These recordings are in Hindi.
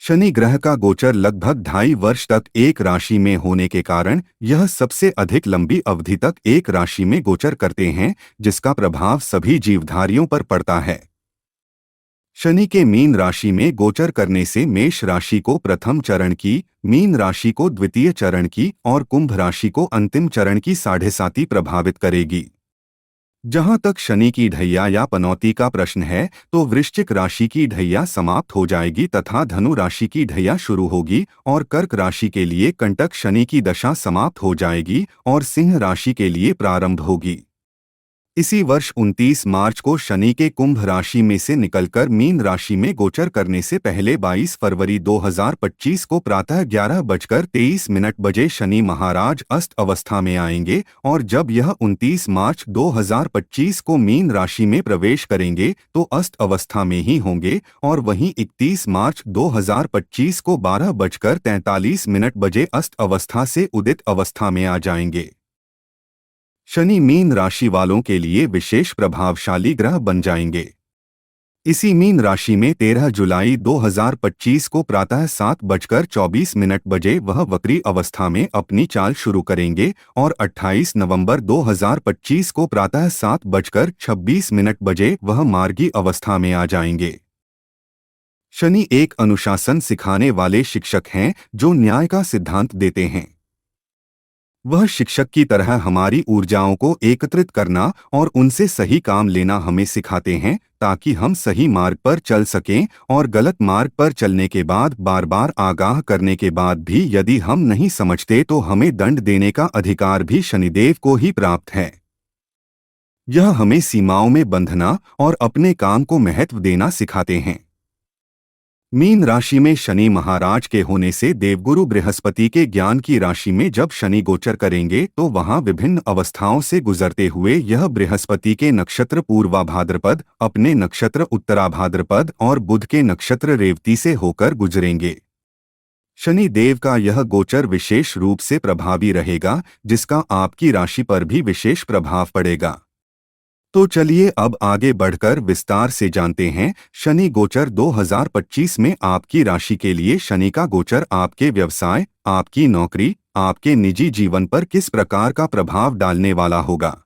शनि ग्रह का गोचर लगभग 2.5 वर्ष तक एक राशि में होने के कारण यह सबसे अधिक लंबी अवधि तक एक राशि में गोचर करते हैं, जिसका प्रभाव सभी जीवधारियों पर पड़ता है। शनि के मीन राशि में गोचर करने से मेष राशि को प्रथम चरण की, मीन राशि को द्वितीय चरण की और कुंभ राशि को अंतिम चरण की 7.5 प्रभावित करेगी। जहां तक शनि की ढैया या पनौती का प्रश्न है, तो वृश्चिक राशि की ढैया समाप्त हो जाएगी तथा धनु राशि की ढैया शुरू होगी और कर्क राशि के लिए कंटक शनि की दशा समाप्त हो जाएगी और सिंह राशि के लिए प्रारंभ होगी। इसी वर्ष 29 मार्च को शनि के कुंभ राशि में से निकलकर मीन राशि में गोचर करने से पहले 22 फरवरी 2025 को प्रातः 11:23 बजे शनि महाराज अस्त अवस्था में आएंगे और जब यह 29 मार्च 2025 को मीन राशि में प्रवेश करेंगे तो अस्त अवस्था में ही होंगे और वहीं 31 मार्च 2025 को 12:43 बजे अस्त अवस्था से उदित अवस्था में आ जाएंगे। शनि मीन राशि वालों के लिए विशेष प्रभावशाली ग्रह बन जाएंगे। इसी मीन राशि में 13 जुलाई 2025 को प्रातः 7:24 बजे वह वक्री अवस्था में अपनी चाल शुरू करेंगे और 28 नवंबर 2025 को प्रातः 7:26 बजे वह मार्गी अवस्था में आ जाएंगे। शनि एक अनुशासन सिखाने वाले शिक्षक हैं जो न्याय का सिद्धांत देते हैं। वह शिक्षक की तरह हमारी ऊर्जाओं को एकत्रित करना और उनसे सही काम लेना हमें सिखाते हैं ताकि हम सही मार्ग पर चल सकें और गलत मार्ग पर चलने के बाद बार बार आगाह करने के बाद भी यदि हम नहीं समझते तो हमें दंड देने का अधिकार भी शनिदेव को ही प्राप्त है। यह हमें सीमाओं में बंधना और अपने काम को महत्व देना सिखाते हैं। मीन राशि में शनि महाराज के होने से देवगुरु बृहस्पति के ज्ञान की राशि में जब शनि गोचर करेंगे तो वहां विभिन्न अवस्थाओं से गुजरते हुए यह बृहस्पति के नक्षत्र पूर्वा भाद्रपद, अपने नक्षत्र उत्तरा भाद्रपद और बुध के नक्षत्र रेवती से होकर गुजरेंगे। शनि देव का यह गोचर विशेष रूप से प्रभावी रहेगा, जिसका आपकी राशि पर भी विशेष प्रभाव पड़ेगा। तो चलिए अब आगे बढ़कर विस्तार से जानते हैं शनि गोचर 2025 में आपकी राशि के लिए शनि का गोचर आपके व्यवसाय, आपकी नौकरी, आपके निजी जीवन पर किस प्रकार का प्रभाव डालने वाला होगा।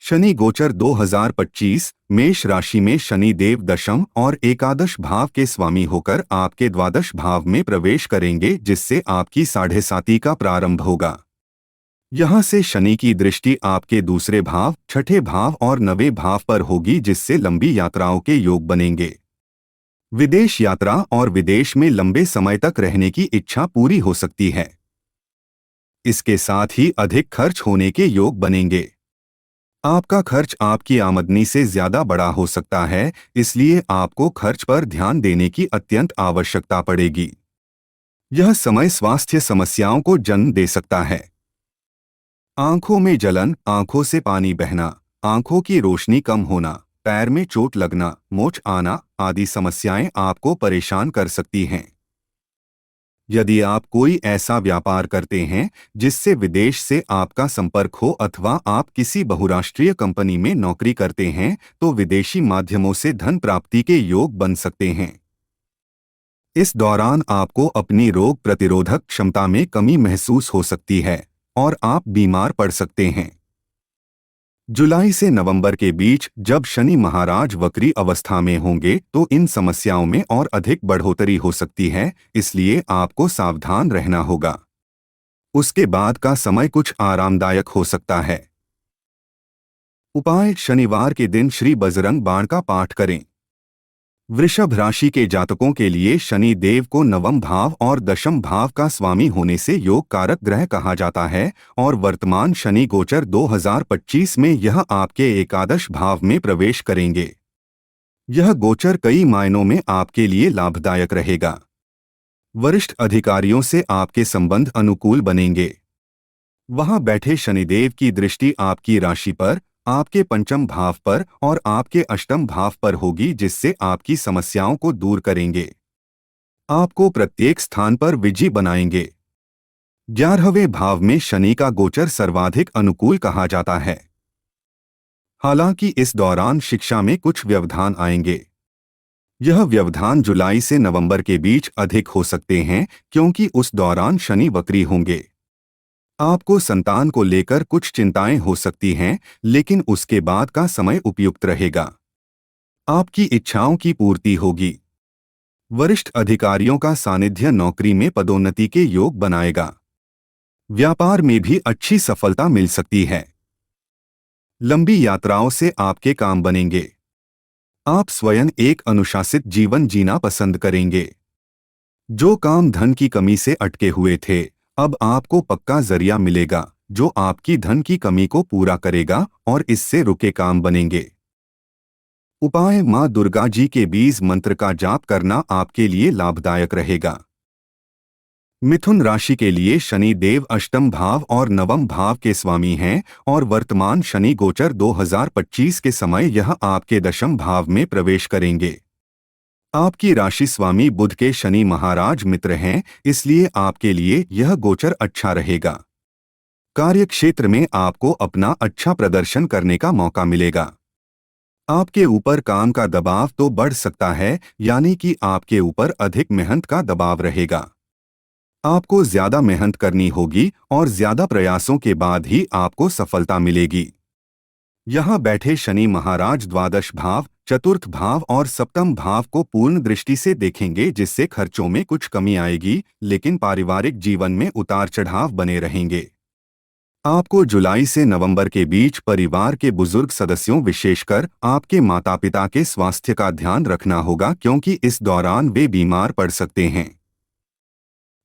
शनि गोचर 2025 मेष राशि में शनि देव दशम और एकादश भाव के स्वामी होकर आपके द्वादश भाव में प्रवेश करेंगे, जिससे आपकी 7.5 का प्रारंभ होगा। यहाँ से शनि की दृष्टि आपके दूसरे भाव, छठे भाव और 9वें भाव पर होगी, जिससे लंबी यात्राओं के योग बनेंगे। विदेश यात्रा और विदेश में लंबे समय तक रहने की इच्छा पूरी हो सकती है। इसके साथ ही अधिक खर्च होने के योग बनेंगे। आपका खर्च आपकी आमदनी से ज्यादा बड़ा हो सकता है, इसलिए आपको खर्च पर ध्यान देने की अत्यंत आवश्यकता पड़ेगी। यह समय स्वास्थ्य समस्याओं को जन्म दे सकता है। आंखों में जलन, आंखों से पानी बहना, आंखों की रोशनी कम होना, पैर में चोट लगना, मोच आना आदि समस्याएं आपको परेशान कर सकती हैं। यदि आप कोई ऐसा व्यापार करते हैं जिससे विदेश से आपका संपर्क हो अथवा आप किसी बहुराष्ट्रीय कंपनी में नौकरी करते हैं तो विदेशी माध्यमों से धन प्राप्ति के योग बन सकते हैं। इस दौरान आपको अपनी रोग प्रतिरोधक क्षमता में कमी महसूस हो सकती है और आप बीमार पड़ सकते हैं। जुलाई से नवंबर के बीच जब शनि महाराज वक्री अवस्था में होंगे तो इन समस्याओं में और अधिक बढ़ोतरी हो सकती है, इसलिए आपको सावधान रहना होगा। उसके बाद का समय कुछ आरामदायक हो सकता है। उपाय: शनिवार के दिन श्री बजरंग बाण का पाठ करें। वृषभ राशि के जातकों के लिए शनि देव को 9वें भाव और 10वें भाव का स्वामी होने से योग कारक ग्रह कहा जाता है और वर्तमान शनि गोचर 2025 में यह आपके एकादश भाव में प्रवेश करेंगे। यह गोचर कई मायनों में आपके लिए लाभदायक रहेगा। वरिष्ठ अधिकारियों से आपके संबंध अनुकूल बनेंगे। वहां बैठे शनिदेव की दृष्टि आपकी राशि पर, आपके पंचम भाव पर और आपके अष्टम भाव पर होगी, जिससे आपकी समस्याओं को दूर करेंगे। आपको प्रत्येक स्थान पर विजयी बनाएंगे। 11वें भाव में शनि का गोचर सर्वाधिक अनुकूल कहा जाता है। हालांकि इस दौरान शिक्षा में कुछ व्यवधान आएंगे। यह व्यवधान जुलाई से नवंबर के बीच अधिक हो सकते हैं क्योंकि उस दौरान शनि वक्री होंगे। आपको संतान को लेकर कुछ चिंताएं हो सकती हैं, लेकिन उसके बाद का समय उपयुक्त रहेगा। आपकी इच्छाओं की पूर्ति होगी। वरिष्ठ अधिकारियों का सानिध्य नौकरी में पदोन्नति के योग बनाएगा। व्यापार में भी अच्छी सफलता मिल सकती है। लंबी यात्राओं से आपके काम बनेंगे। आप स्वयं एक अनुशासित जीवन जीना पसंद करेंगे। जो काम धन की कमी से अटके हुए थे, अब आपको पक्का जरिया मिलेगा जो आपकी धन की कमी को पूरा करेगा और इससे रुके काम बनेंगे। उपाय: मां दुर्गा जी के बीज मंत्र का जाप करना आपके लिए लाभदायक रहेगा। मिथुन राशि के लिए शनि देव अष्टम भाव और नवम भाव के स्वामी हैं और वर्तमान शनि गोचर 2025 के समय यह आपके दशम भाव में प्रवेश करेंगे। आपकी राशि स्वामी बुध के शनि महाराज मित्र हैं, इसलिए आपके लिए यह गोचर अच्छा रहेगा। कार्यक्षेत्र में आपको अपना अच्छा प्रदर्शन करने का मौका मिलेगा। आपके ऊपर काम का दबाव तो बढ़ सकता है, यानी कि आपके ऊपर अधिक मेहनत का दबाव रहेगा। आपको ज्यादा मेहनत करनी होगी और ज्यादा प्रयासों के बाद ही आपको सफलता मिलेगी। यहाँ बैठे शनि महाराज द्वादश भाव, चतुर्थ भाव और सप्तम भाव को पूर्ण दृष्टि से देखेंगे, जिससे खर्चों में कुछ कमी आएगी, लेकिन पारिवारिक जीवन में उतार चढ़ाव बने रहेंगे। आपको जुलाई से नवंबर के बीच परिवार के बुजुर्ग सदस्यों, विशेषकर आपके माता पिता के स्वास्थ्य का ध्यान रखना होगा क्योंकि इस दौरान वे बीमार पड़ सकते हैं।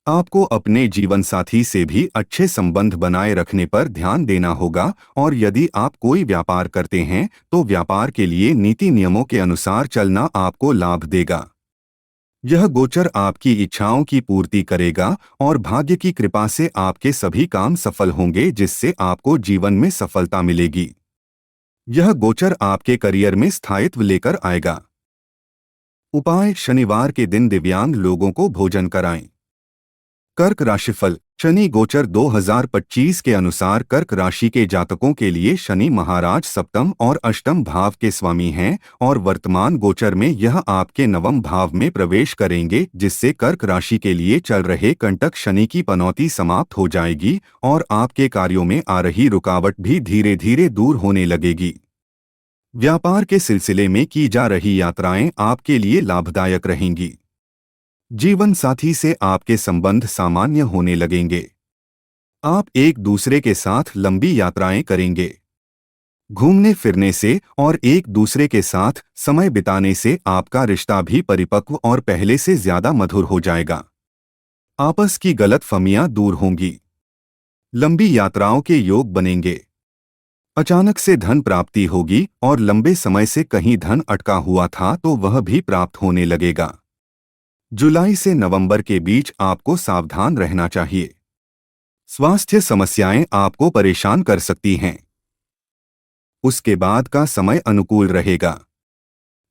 आपको अपने जीवन साथी से भी अच्छे संबंध बनाए रखने पर ध्यान देना होगा और यदि आप कोई व्यापार करते हैं तो व्यापार के लिए नीति नियमों के अनुसार चलना आपको लाभ देगा। यह गोचर आपकी इच्छाओं की पूर्ति करेगा और भाग्य की कृपा से आपके सभी काम सफल होंगे, जिससे आपको जीवन में सफलता मिलेगी। यह गोचर आपके करियर में स्थायित्व लेकर आएगा। उपाय: शनिवार के दिन दिव्यांग लोगों को भोजन कराएं। कर्क राशिफल: शनि गोचर 2025 के अनुसार कर्क राशि के जातकों के लिए शनि महाराज सप्तम और अष्टम भाव के स्वामी हैं और वर्तमान गोचर में यह आपके नवम भाव में प्रवेश करेंगे, जिससे कर्क राशि के लिए चल रहे कंटक शनि की पनौती समाप्त हो जाएगी और आपके कार्यों में आ रही रुकावट भी धीरे धीरे दूर होने लगेगी। व्यापार के सिलसिले में की जा रही यात्राएं आपके लिए लाभदायक रहेंगी। जीवन साथी से आपके संबंध सामान्य होने लगेंगे। आप एक दूसरे के साथ लंबी यात्राएं करेंगे। घूमने फिरने से और एक दूसरे के साथ समय बिताने से आपका रिश्ता भी परिपक्व और पहले से ज्यादा मधुर हो जाएगा। आपस की गलतफहमियां दूर होंगी। लंबी यात्राओं के योग बनेंगे। अचानक से धन प्राप्ति होगी और लंबे समय से कहीं धन अटका हुआ था तो वह भी प्राप्त होने लगेगा। जुलाई से नवंबर के बीच आपको सावधान रहना चाहिए। स्वास्थ्य समस्याएं आपको परेशान कर सकती हैं। उसके बाद का समय अनुकूल रहेगा।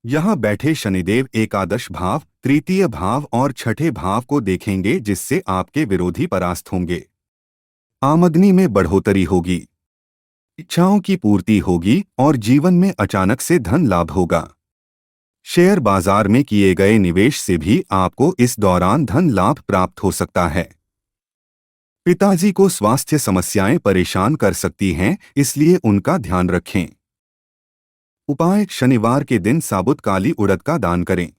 यहाँ बैठे शनिदेव एकादश भाव, तृतीय भाव और छठे भाव को देखेंगे, जिससे आपके विरोधी परास्त होंगे। आमदनी में बढ़ोतरी होगी। इच्छाओं की पूर्ति होगी और जीवन में अचानक से धन लाभ होगा। शेयर बाजार में किए गए निवेश से भी आपको इस दौरान धन लाभ प्राप्त हो सकता है। पिताजी को स्वास्थ्य समस्याएं परेशान कर सकती हैं, इसलिए उनका ध्यान रखें। उपाय: शनिवार के दिन साबुत काली उड़द का दान करें।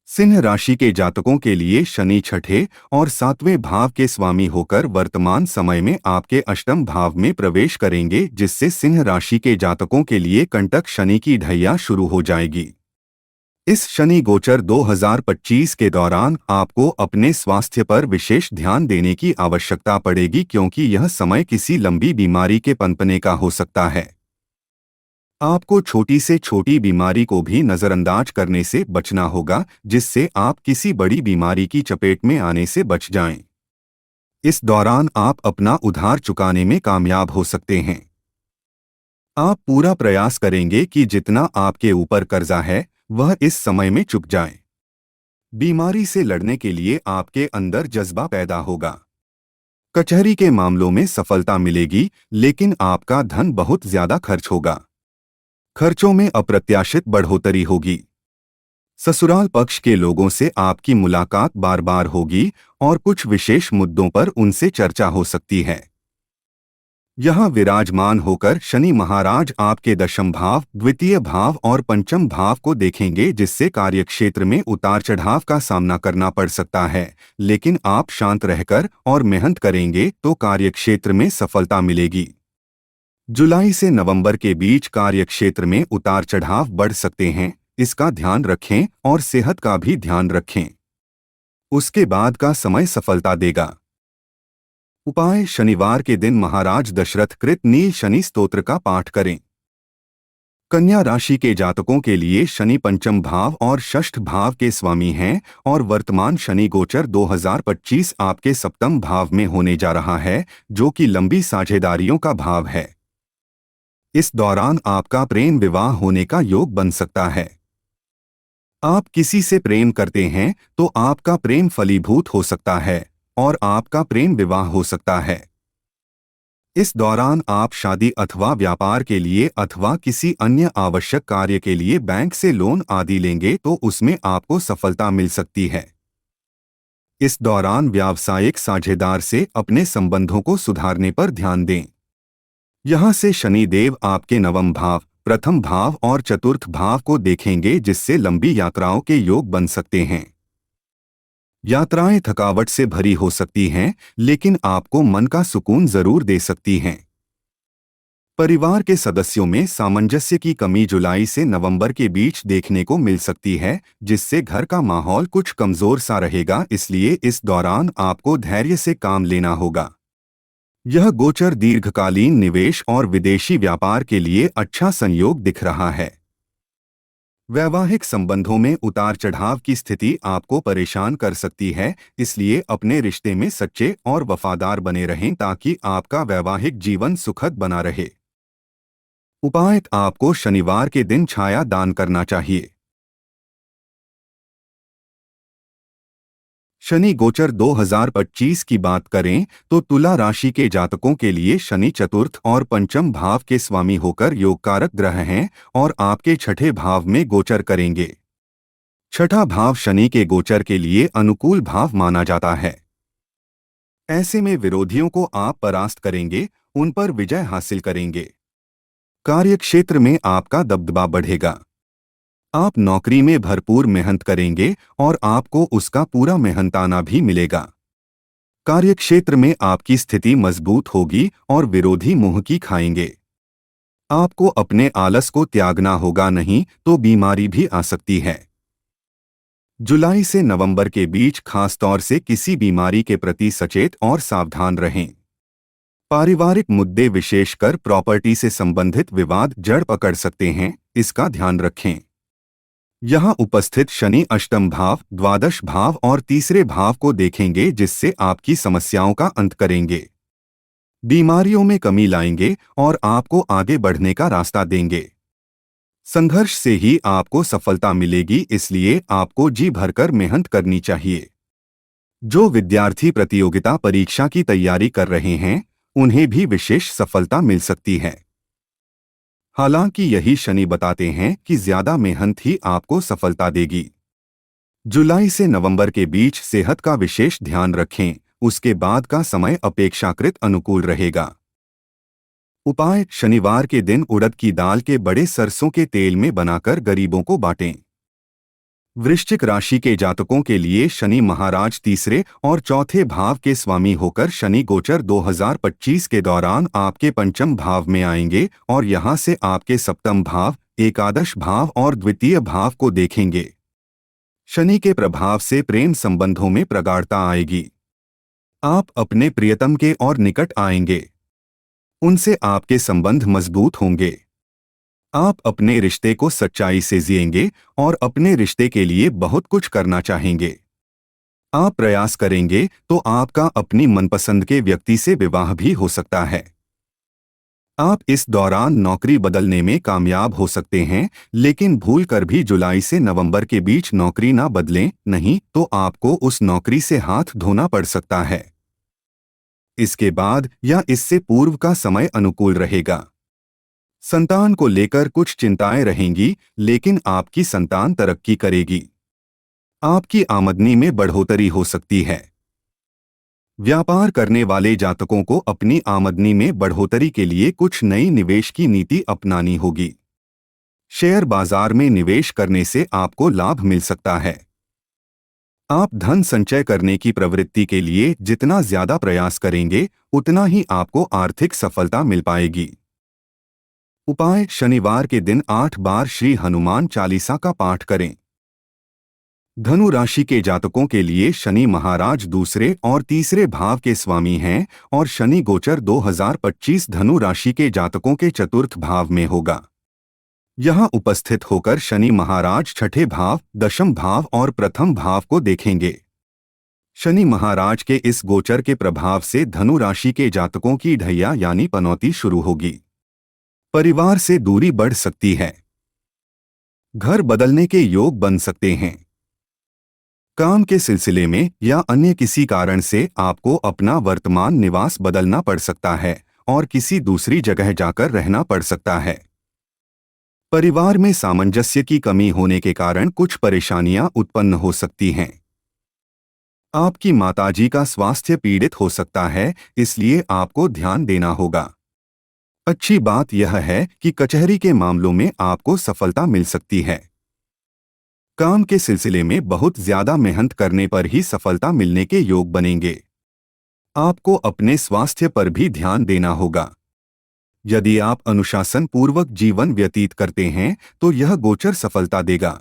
सिंह राशि के जातकों के लिए शनि छठे और सातवें भाव के स्वामी होकर वर्तमान समय में आपके अष्टम भाव में प्रवेश करेंगे, जिससे सिंह राशि के जातकों के लिए कंटक शनि की ढैया शुरू हो जाएगी। इस शनि गोचर 2025 के दौरान आपको अपने स्वास्थ्य पर विशेष ध्यान देने की आवश्यकता पड़ेगी क्योंकि यह समय किसी लंबी बीमारी के पनपने का हो सकता है। आपको छोटी से छोटी बीमारी को भी नजरअंदाज करने से बचना होगा, जिससे आप किसी बड़ी बीमारी की चपेट में आने से बच जाएं। इस दौरान आप अपना उधार चुकाने में कामयाब हो सकते हैं। आप पूरा प्रयास करेंगे कि जितना आपके ऊपर कर्जा है वह इस समय में चुक जाए। बीमारी से लड़ने के लिए आपके अंदर जज्बा पैदा होगा। कचहरी के मामलों में सफलता मिलेगी, लेकिन आपका धन बहुत ज्यादा खर्च होगा। खर्चों में अप्रत्याशित बढ़ोतरी होगी। ससुराल पक्ष के लोगों से आपकी मुलाकात बार बार होगी और कुछ विशेष मुद्दों पर उनसे चर्चा हो सकती है। यहाँ विराजमान होकर शनि महाराज आपके दशम भाव, द्वितीय भाव और पंचम भाव को देखेंगे, जिससे कार्यक्षेत्र में उतार चढ़ाव का सामना करना पड़ सकता है। लेकिन आप शांत रहकर और मेहनत करेंगे तो कार्यक्षेत्र में सफलता मिलेगी। जुलाई से नवंबर के बीच कार्यक्षेत्र में उतार चढ़ाव बढ़ सकते हैं, इसका ध्यान रखें और सेहत का भी ध्यान रखें। उसके बाद का समय सफलता देगा। उपाय: शनिवार के दिन महाराज दशरथ कृत नील शनि स्तोत्र का पाठ करें। कन्या राशि के जातकों के लिए शनि पंचम भाव और षष्ठ भाव के स्वामी हैं और वर्तमान शनि गोचर 2025 आपके सप्तम भाव में होने जा रहा है, जो कि लंबी साझेदारियों का भाव है। इस दौरान आपका प्रेम विवाह होने का योग बन सकता है। आप किसी से प्रेम करते हैं तो आपका प्रेम फलीभूत हो सकता है और आपका प्रेम विवाह हो सकता है। इस दौरान आप शादी अथवा व्यापार के लिए अथवा किसी अन्य आवश्यक कार्य के लिए बैंक से लोन आदि लेंगे तो उसमें आपको सफलता मिल सकती है। इस दौरान व्यावसायिक साझेदार से अपने संबंधों को सुधारने पर ध्यान दें। यहाँ से शनि देव आपके नवम भाव, प्रथम भाव और चतुर्थ भाव को देखेंगे, जिससे लंबी यात्राओं के योग बन सकते हैं। यात्राएं थकावट से भरी हो सकती हैं, लेकिन आपको मन का सुकून जरूर दे सकती हैं। परिवार के सदस्यों में सामंजस्य की कमी जुलाई से नवंबर के बीच देखने को मिल सकती है, जिससे घर का माहौल कुछ कमजोर सा रहेगा। इसलिए इस दौरान आपको धैर्य से काम लेना होगा। यह गोचर दीर्घकालीन निवेश और विदेशी व्यापार के लिए अच्छा संयोग दिख रहा है। वैवाहिक संबंधों में उतार चढ़ाव की स्थिति आपको परेशान कर सकती है, इसलिए अपने रिश्ते में सच्चे और वफादार बने रहें ताकि आपका वैवाहिक जीवन सुखद बना रहे। उपाय: आपको शनिवार के दिन छाया दान करना चाहिए। शनि गोचर 2025 की बात करें तो तुला राशि के जातकों के लिए शनि चतुर्थ और पंचम भाव के स्वामी होकर योगकारक ग्रह हैं और आपके छठे भाव में गोचर करेंगे। छठा भाव शनि के गोचर के लिए अनुकूल भाव माना जाता है। ऐसे में विरोधियों को आप परास्त करेंगे, उन पर विजय हासिल करेंगे। कार्यक्षेत्र में आपका दबदबा बढ़ेगा। आप नौकरी में भरपूर मेहनत करेंगे और आपको उसका पूरा मेहनताना भी मिलेगा। कार्यक्षेत्र में आपकी स्थिति मजबूत होगी और विरोधी मुंह की खाएंगे। आपको अपने आलस को त्यागना होगा, नहीं तो बीमारी भी आ सकती है। जुलाई से नवंबर के बीच खासतौर से किसी बीमारी के प्रति सचेत और सावधान रहें। पारिवारिक मुद्दे विशेषकर प्रॉपर्टी से संबंधित विवाद जड़ पकड़ सकते हैं, इसका ध्यान रखें। यहाँ उपस्थित शनि अष्टम भाव, द्वादश भाव और तीसरे भाव को देखेंगे, जिससे आपकी समस्याओं का अंत करेंगे, बीमारियों में कमी लाएंगे और आपको आगे बढ़ने का रास्ता देंगे। संघर्ष से ही आपको सफलता मिलेगी, इसलिए आपको जी भरकर मेहनत करनी चाहिए। जो विद्यार्थी प्रतियोगिता परीक्षा की तैयारी कर रहे हैं, उन्हें भी विशेष सफलता मिल सकती है। हालांकि यही शनि बताते हैं कि ज्यादा मेहनत ही आपको सफलता देगी। जुलाई से नवंबर के बीच सेहत का विशेष ध्यान रखें, उसके बाद का समय अपेक्षाकृत अनुकूल रहेगा। उपाय: शनिवार के दिन उड़द की दाल के बड़े सरसों के तेल में बनाकर गरीबों को बांटें। वृश्चिक राशि के जातकों के लिए शनि महाराज तीसरे और चौथे भाव के स्वामी होकर शनि गोचर 2025 के दौरान आपके पंचम भाव में आएंगे और यहां से आपके सप्तम भाव, एकादश भाव और द्वितीय भाव को देखेंगे। शनि के प्रभाव से प्रेम संबंधों में प्रगाढ़ता आएगी। आप अपने प्रियतम के और निकट आएंगे, उनसे आपके संबंध मजबूत होंगे। आप अपने रिश्ते को सच्चाई से जिएंगे और अपने रिश्ते के लिए बहुत कुछ करना चाहेंगे। आप प्रयास करेंगे तो आपका अपनी मनपसंद के व्यक्ति से विवाह भी हो सकता है। आप इस दौरान नौकरी बदलने में कामयाब हो सकते हैं, लेकिन भूल कर भी जुलाई से नवंबर के बीच नौकरी ना बदलें, नहीं तो आपको उस नौकरी से हाथ धोना पड़ सकता है। इसके बाद या इससे पूर्व का समय अनुकूल रहेगा। संतान को लेकर कुछ चिंताएं रहेंगी, लेकिन आपकी संतान तरक्की करेगी। आपकी आमदनी में बढ़ोतरी हो सकती है। व्यापार करने वाले जातकों को अपनी आमदनी में बढ़ोतरी के लिए कुछ नई निवेश की नीति अपनानी होगी। शेयर बाजार में निवेश करने से आपको लाभ मिल सकता है। आप धन संचय करने की प्रवृत्ति के लिए जितना ज्यादा प्रयास करेंगे, उतना ही आपको आर्थिक सफलता मिल पाएगी। उपाय: शनिवार के दिन 8 बार श्री हनुमान चालीसा का पाठ करें। धनु राशि के जातकों के लिए शनि महाराज दूसरे और तीसरे भाव के स्वामी हैं और शनि गोचर 2025 धनु राशि के जातकों के चतुर्थ भाव में होगा। यहाँ उपस्थित होकर शनि महाराज छठे भाव, दशम भाव और प्रथम भाव को देखेंगे। शनि महाराज के इस गोचर के प्रभाव से धनु राशि के जातकों की ढैया यानी पनौती शुरू होगी। परिवार से दूरी बढ़ सकती है। घर बदलने के योग बन सकते हैं। काम के सिलसिले में या अन्य किसी कारण से आपको अपना वर्तमान निवास बदलना पड़ सकता है और किसी दूसरी जगह जाकर रहना पड़ सकता है। परिवार में सामंजस्य की कमी होने के कारण कुछ परेशानियां उत्पन्न हो सकती हैं। आपकी माताजी का स्वास्थ्य पीड़ित हो सकता है, इसलिए आपको ध्यान देना होगा। अच्छी बात यह है कि कचहरी के मामलों में आपको सफलता मिल सकती है। काम के सिलसिले में बहुत ज्यादा मेहनत करने पर ही सफलता मिलने के योग बनेंगे। आपको अपने स्वास्थ्य पर भी ध्यान देना होगा। यदि आप अनुशासन पूर्वक जीवन व्यतीत करते हैं तो यह गोचर सफलता देगा।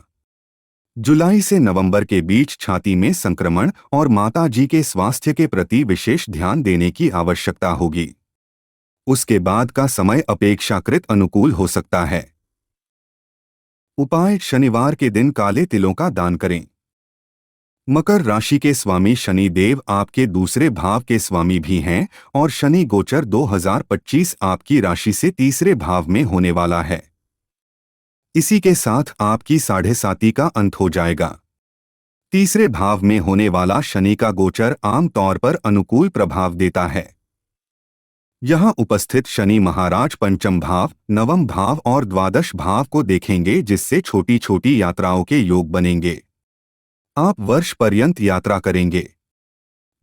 जुलाई से नवंबर के बीच छाती में संक्रमण और माताजी के स्वास्थ्य के प्रति विशेष ध्यान देने की आवश्यकता होगी। उसके बाद का समय अपेक्षाकृत अनुकूल हो सकता है। उपाय: शनिवार के दिन काले तिलों का दान करें। मकर राशि के स्वामी शनि देव आपके दूसरे भाव के स्वामी भी हैं और शनि गोचर 2025 आपकी राशि से तीसरे भाव में होने वाला है। इसी के साथ आपकी 7.5 का अंत हो जाएगा। तीसरे भाव में होने वाला शनि का गोचर आम तौर पर अनुकूल प्रभाव देता है। यहाँ उपस्थित शनि महाराज पंचम भाव, नवम भाव और द्वादश भाव को देखेंगे, जिससे छोटी छोटी यात्राओं के योग बनेंगे। आप वर्ष पर्यंत यात्रा करेंगे।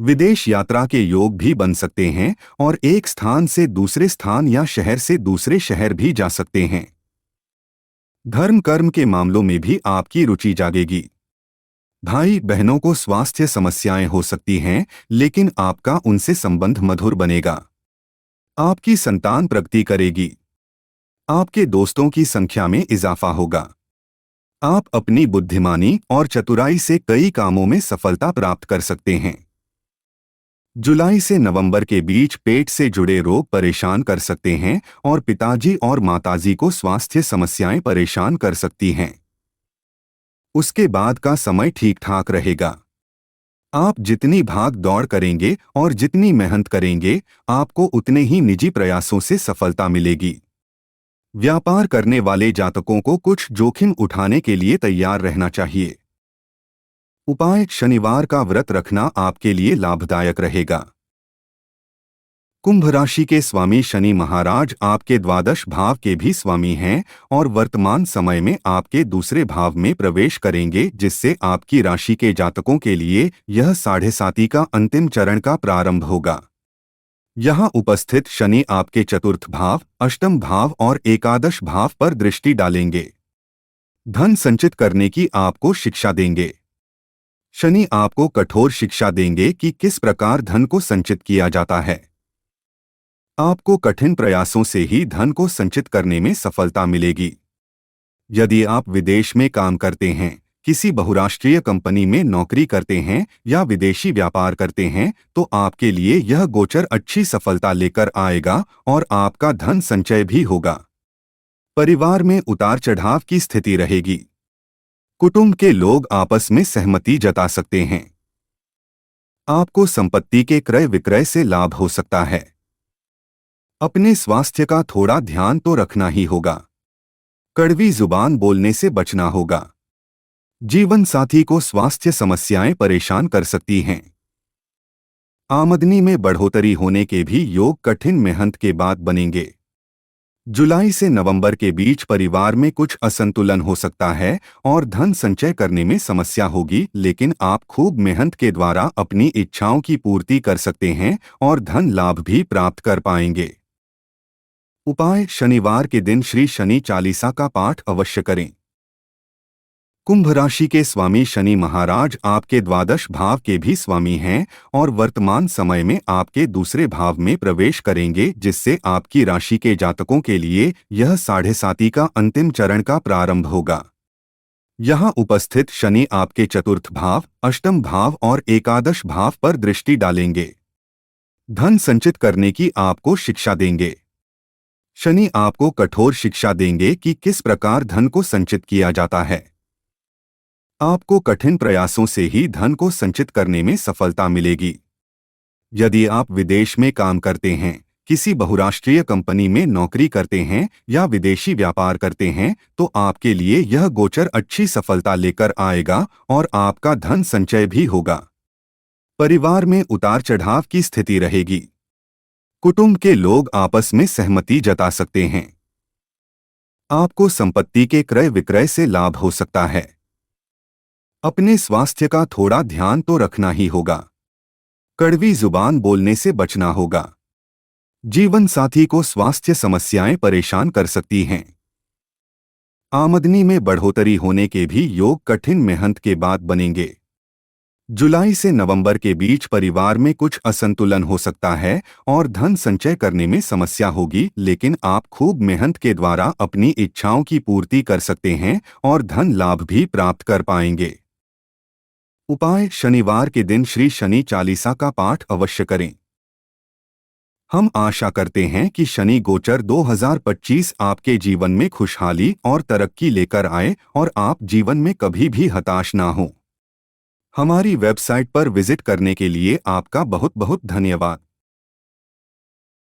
विदेश यात्रा के योग भी बन सकते हैं और एक स्थान से दूसरे स्थान या शहर से दूसरे शहर भी जा सकते हैं। धर्म कर्म के मामलों में भी आपकी रुचि जागेगी। भाई बहनों को स्वास्थ्य समस्याएं हो सकती हैं, लेकिन आपका उनसे संबंध मधुर बनेगा। आपकी संतान प्रगति करेगी। आपके दोस्तों की संख्या में इजाफा होगा। आप अपनी बुद्धिमानी और चतुराई से कई कामों में सफलता प्राप्त कर सकते हैं। जुलाई से नवंबर के बीच पेट से जुड़े रोग परेशान कर सकते हैं और पिताजी और माताजी को स्वास्थ्य समस्याएं परेशान कर सकती हैं। उसके बाद का समय ठीक ठाक रहेगा। आप जितनी भाग दौड़ करेंगे और जितनी मेहनत करेंगे, आपको उतने ही निजी प्रयासों से सफलता मिलेगी। व्यापार करने वाले जातकों को कुछ जोखिम उठाने के लिए तैयार रहना चाहिए। उपाय: शनिवार का व्रत रखना आपके लिए लाभदायक रहेगा। कुंभ राशि के स्वामी शनि महाराज आपके द्वादश भाव के भी स्वामी हैं और वर्तमान समय में आपके दूसरे भाव में प्रवेश करेंगे, जिससे आपकी राशि के जातकों के लिए यह 7.5 का अंतिम चरण का प्रारंभ होगा। यहाँ उपस्थित शनि आपके चतुर्थ भाव, अष्टम भाव और एकादश भाव पर दृष्टि डालेंगे। धन संचित करने की आपको शिक्षा देंगे। शनि आपको कठोर शिक्षा देंगे कि किस प्रकार धन को संचित किया जाता है। आपको कठिन प्रयासों से ही धन को संचित करने में सफलता मिलेगी। यदि आप विदेश में काम करते हैं, किसी बहुराष्ट्रीय कंपनी में नौकरी करते हैं या विदेशी व्यापार करते हैं, तो आपके लिए यह गोचर अच्छी सफलता लेकर आएगा और आपका धन संचय भी होगा। परिवार में उतार चढ़ाव की स्थिति रहेगी। कुटुंब के लोग आपस में सहमति जता सकते हैं। आपको संपत्ति के क्रय विक्रय से लाभ हो सकता है। अपने स्वास्थ्य का थोड़ा ध्यान तो रखना ही होगा। कड़वी जुबान बोलने से बचना होगा। जीवन साथी को स्वास्थ्य समस्याएं परेशान कर सकती हैं। आमदनी में बढ़ोतरी होने के भी योग कठिन मेहनत के बाद बनेंगे। जुलाई से नवंबर के बीच परिवार में कुछ असंतुलन हो सकता है और धन संचय करने में समस्या होगी, लेकिन आप खूब मेहनत के द्वारा अपनी इच्छाओं की पूर्ति कर सकते हैं और धन लाभ भी प्राप्त कर पाएंगे। उपाय: शनिवार के दिन श्री शनि चालीसा का पाठ अवश्य करें। कुंभ राशि के स्वामी शनि महाराज आपके द्वादश भाव के भी स्वामी हैं और वर्तमान समय में आपके दूसरे भाव में प्रवेश करेंगे, जिससे आपकी राशि के जातकों के लिए यह साढ़े साती का अंतिम चरण का प्रारंभ होगा। यहाँ उपस्थित शनि आपके चतुर्थ भाव, अष्टम भाव और एकादश भाव पर दृष्टि डालेंगे। धन संचित करने की आपको शिक्षा देंगे। शनि आपको कठोर शिक्षा देंगे कि किस प्रकार धन को संचित किया जाता है। आपको कठिन प्रयासों से ही धन को संचित करने में सफलता मिलेगी। यदि आप विदेश में काम करते हैं, किसी बहुराष्ट्रीय कंपनी में नौकरी करते हैं या विदेशी व्यापार करते हैं, तो आपके लिए यह गोचर अच्छी सफलता लेकर आएगा और आपका धन संचय भी होगा। परिवार में उतार चढ़ाव की स्थिति रहेगी। कुटुंब के लोग आपस में सहमति जता सकते हैं। आपको संपत्ति के क्रय विक्रय से लाभ हो सकता है। अपने स्वास्थ्य का थोड़ा ध्यान तो रखना ही होगा। कड़वी जुबान बोलने से बचना होगा। जीवन साथी को स्वास्थ्य समस्याएं परेशान कर सकती हैं। आमदनी में बढ़ोतरी होने के भी योग कठिन मेहनत के बाद बनेंगे। जुलाई से नवंबर के बीच परिवार में कुछ असंतुलन हो सकता है और धन संचय करने में समस्या होगी, लेकिन आप खूब मेहनत के द्वारा अपनी इच्छाओं की पूर्ति कर सकते हैं और धन लाभ भी प्राप्त कर पाएंगे। उपाय: शनिवार के दिन श्री शनि चालीसा का पाठ अवश्य करें। हम आशा करते हैं कि शनि गोचर 2025 आपके जीवन में खुशहाली और तरक्की लेकर आए और आप जीवन में कभी भी हताश ना हो। हमारी वेबसाइट पर विजिट करने के लिए आपका बहुत बहुत धन्यवाद।